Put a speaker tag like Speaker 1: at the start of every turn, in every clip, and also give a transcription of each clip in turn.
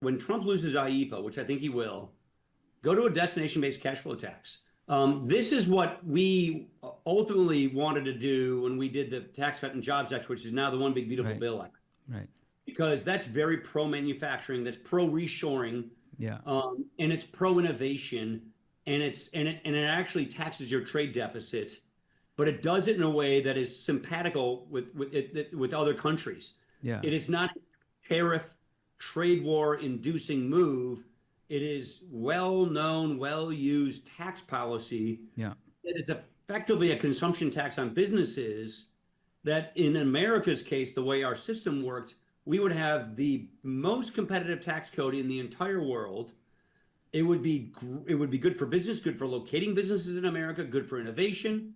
Speaker 1: when Trump loses IEPA, which I think he will, go to a destination-based cash flow tax. This is what we ultimately wanted to do when we did the Tax Cut and Jobs Act, which is now the One Big Beautiful
Speaker 2: Right.
Speaker 1: Bill Act,
Speaker 2: Right.
Speaker 1: because that's very pro-manufacturing, that's pro-reshoring,
Speaker 2: Yeah.
Speaker 1: and it's pro-innovation, and it actually taxes your trade deficit, but it does it in a way that is simpatical with other countries.
Speaker 2: Yeah.
Speaker 1: It is not a tariff, trade war inducing move. It is well-known, well-used tax policy
Speaker 2: Yeah.
Speaker 1: that is effectively a consumption tax on businesses that in America's case, the way our system worked, we would have the most competitive tax code in the entire world. It would be good for business, good for locating businesses in America, good for innovation.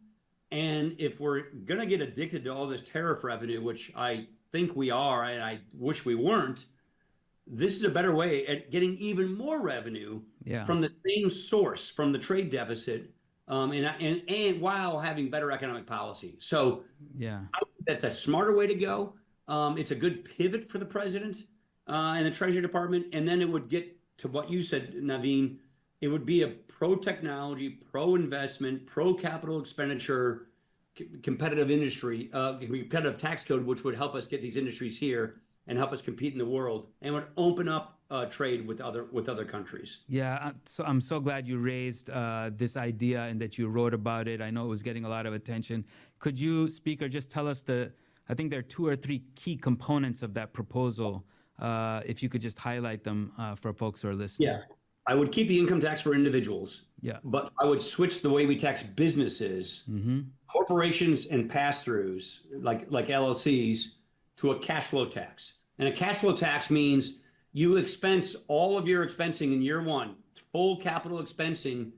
Speaker 1: And if we're going to get addicted to all this tariff revenue, which I think we are, and I wish we weren't, this is a better way at getting even more revenue
Speaker 2: Yeah.
Speaker 1: from the same source, from the trade deficit, and while having better economic policy. So
Speaker 2: Yeah.
Speaker 1: I think that's a smarter way to go. It's a good pivot for the president and the Treasury Department. And then it would get to what you said, Naveen. It would be a pro-technology, pro-investment, pro-capital expenditure, competitive industry, competitive tax code, which would help us get these industries here and help us compete in the world, and would open up trade with other countries.
Speaker 2: Yeah, so I'm so glad you raised this idea and that you wrote about it. I know it was getting a lot of attention. Could you, Speaker, just tell us I think there are 2 or 3 key components of that proposal, if you could just highlight them for folks who are listening.
Speaker 1: Yeah, I would keep the income tax for individuals,
Speaker 2: Yeah.
Speaker 1: but I would switch the way we tax businesses, corporations, and pass-throughs like LLCs to a cash flow tax. And a cash flow tax means you expense all of your expensing in year one, full capital expensing,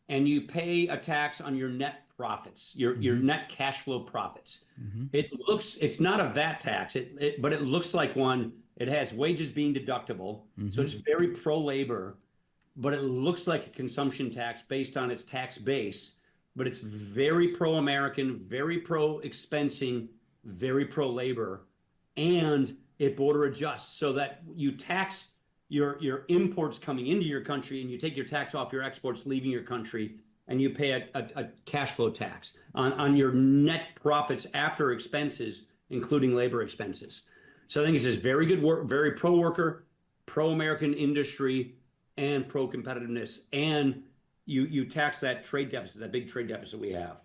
Speaker 1: and you pay a tax on your net profits, your net cash flow profits. It's not a VAT tax, but it looks like one. It has wages being deductible, so it's very pro-labor, but it looks like a consumption tax based on its tax base, but it's very pro-American, very pro-expensing, very pro-labor, and it border adjusts so that you tax your imports coming into your country and you take your tax off your exports leaving your country, and you pay a cash flow tax on your net profits after expenses, including labor expenses. So I think it's just very good work, very pro-worker, pro-American industry, and pro-competitiveness. And you tax that trade deficit, that big trade deficit we have.